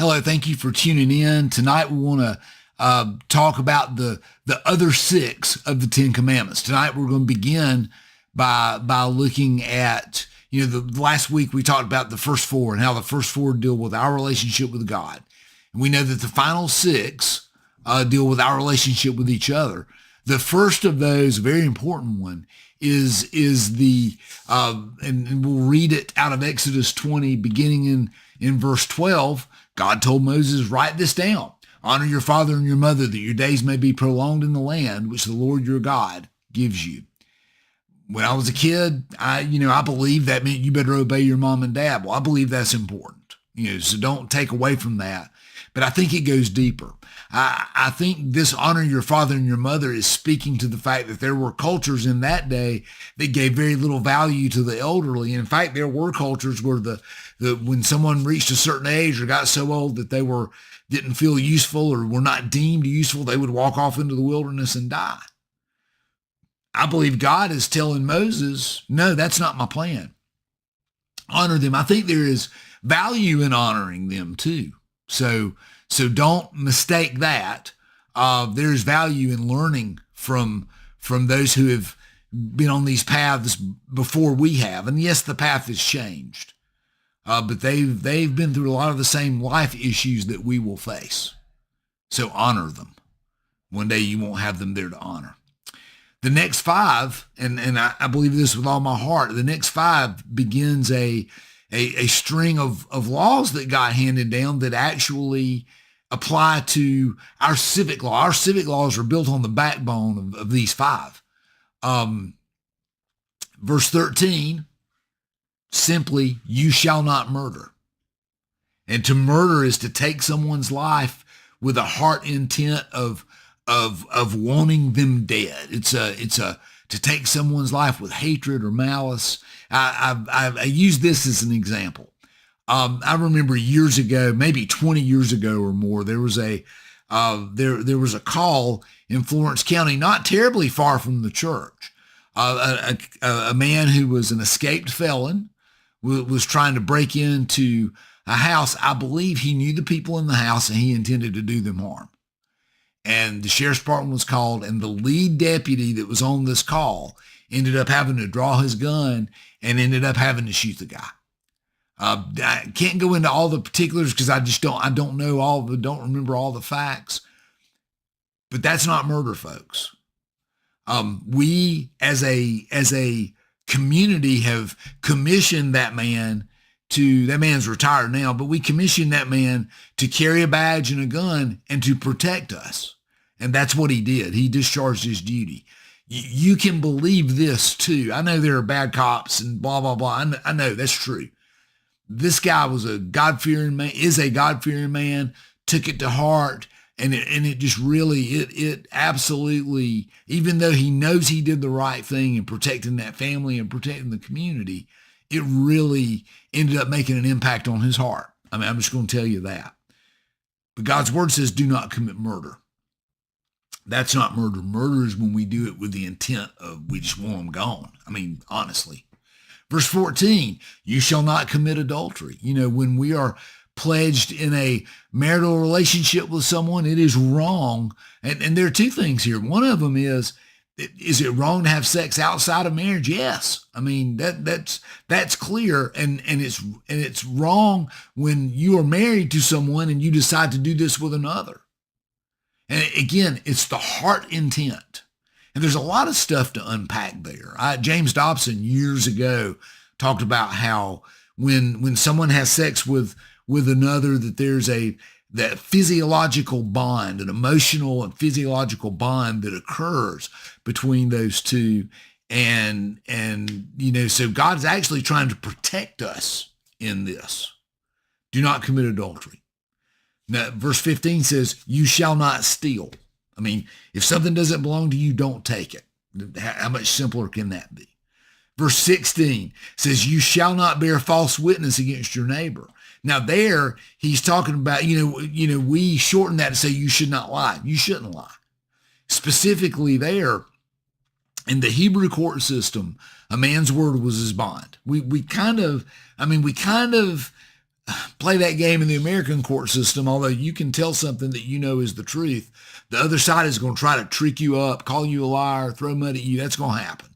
Hello, thank you for tuning in. Tonight we want to talk about the other six of the Ten Commandments. Tonight we're going to begin by looking at, the last week we talked about the first four and how the first four deal with our relationship with God. And we know that the final six deal with our relationship with each other. The first of those, a very important one, is the, and we'll read it out of Exodus 20, beginning in verse 12. God told Moses, write this down. Honor your father and your mother, that your days may be prolonged in the land which the Lord your God gives you. When I was a kid, I believed that meant you better obey your mom and dad. Well, I believe that's important, so don't take away from that. But I think it goes deeper. I think this honor your father and your mother is speaking to the fact that there were cultures in that day that gave very little value to the elderly. And in fact, there were cultures where when someone reached a certain age or got so old that they didn't feel useful or were not deemed useful, they would walk off into the wilderness and die. I believe God is telling Moses, no, that's not my plan. Honor them. I think there is value in honoring them too. So don't mistake that. There's value in learning from those who have been on these paths before we have. And yes, the path has changed, but they've been through a lot of the same life issues that we will face. So honor them. One day you won't have them there to honor. The next five, and I believe this with all my heart, the next five begins a string of laws that God handed down that actually apply to our civic law. Our civic laws are built on the backbone of these five. Verse 13, simply, you shall not murder. And to murder is to take someone's life with a heart intent of wanting them dead. It's to take someone's life with hatred or malice. I use this as an example. I remember years ago, maybe 20 years ago or more, there was a call in Florence County, not terribly far from the church. A man who was an escaped felon was trying to break into a house. I believe he knew the people in the house and he intended to do them harm. And the sheriff's department was called, and the lead deputy that was on this call ended up having to draw his gun and ended up having to shoot the guy. I can't go into all the particulars because I don't remember all the facts, but that's not murder, folks. We as a community have commissioned that man's retired now, but we commissioned that man to carry a badge and a gun and to protect us. And that's what he did. He discharged his duty. You can believe this too. I know there are bad cops and blah, blah, blah. I know that's true. This guy was a God-fearing man, is a God-fearing man, took it to heart. And it just really, it absolutely, even though he knows he did the right thing in protecting that family and protecting the community, it really ended up making an impact on his heart. I mean, I'm just going to tell you that. But God's word says, do not commit murder. That's not murder. Murder is when we do it with the intent of we just want them gone. I mean, honestly. Verse 14, you shall not commit adultery. When we are pledged in a marital relationship with someone, it is wrong. And there are two things here. One of them is it wrong to have sex outside of marriage? Yes. I mean, that's clear. And it's wrong when you are married to someone and you decide to do this with another. And again, it's the heart intent. And there's a lot of stuff to unpack there. James Dobson years ago talked about how when someone has sex with another, that there's that physiological bond, an emotional and physiological bond that occurs between those two. And so God's actually trying to protect us in this. Do not commit adultery. Now, verse 15 says, you shall not steal. I mean, if something doesn't belong to you, don't take it. How much simpler can that be? Verse 16 says, you shall not bear false witness against your neighbor. Now there, he's talking about, we shorten that to say you should not lie. You shouldn't lie. Specifically there, in the Hebrew court system, a man's word was his bond. We kind of play that game in the American court system, although you can tell something that you know is the truth, the other side is going to try to trick you up, call you a liar, throw mud at you. That's going to happen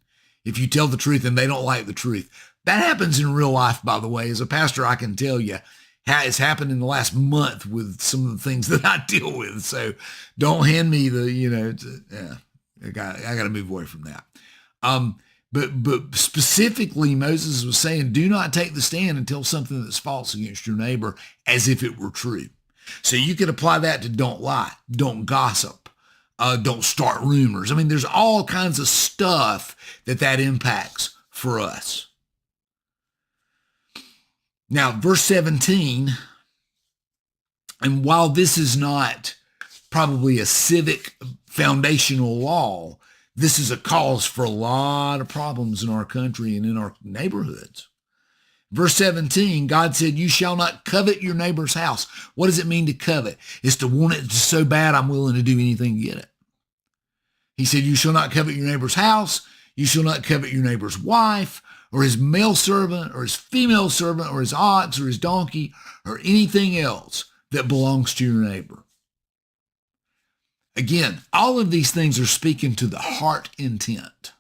if you tell the truth and they don't like the truth. That happens in real life, by the way. As a pastor, I can tell you it's happened in the last month with some of the things that I deal with. So don't hand me I got to move away from that. But specifically, Moses was saying, do not take the stand and tell something that's false against your neighbor as if it were true. So you could apply that to don't lie, don't gossip, don't start rumors. I mean, there's all kinds of stuff that impacts for us. Now, verse 17, and while this is not probably a civic foundational law, this is a cause for a lot of problems in our country and in our neighborhoods. Verse 17, God said, you shall not covet your neighbor's house. What does it mean to covet? It's to want it so bad I'm willing to do anything to get it. He said, you shall not covet your neighbor's house. You shall not covet your neighbor's wife or his male servant or his female servant or his ox or his donkey or anything else that belongs to your neighbor. Again, all of these things are speaking to the heart intent.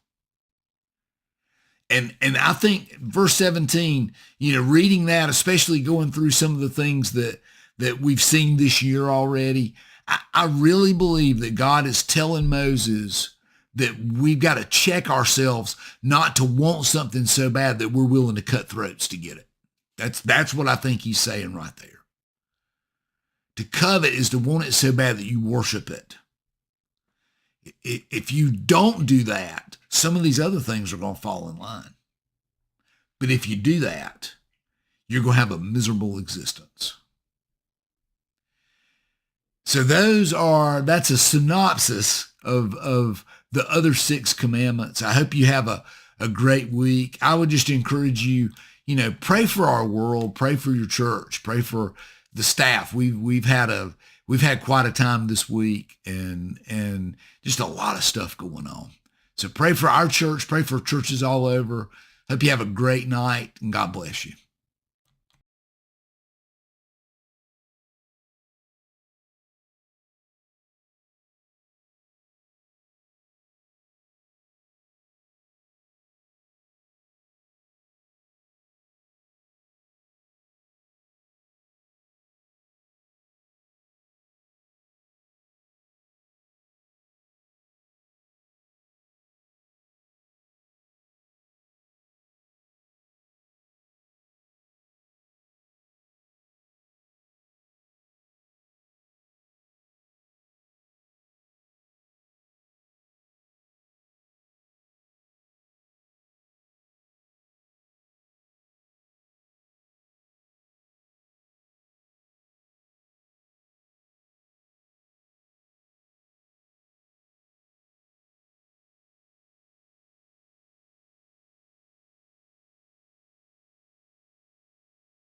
And I think verse 17, reading that, especially going through some of the things that we've seen this year already, I really believe that God is telling Moses that we've got to check ourselves not to want something so bad that we're willing to cut throats to get it. That's what I think he's saying right there. To covet is to want it so bad that you worship it. If you don't do that, some of these other things are going to fall in line. But if you do that, you're going to have a miserable existence. So that's a synopsis of the other 6 commandments. I hope you have a great week. I would just encourage you, pray for our world, pray for your church, pray for the staff. We've had quite a time this week and just a lot of stuff going on. So pray for our church, pray for churches all over. Hope you have a great night and God bless you.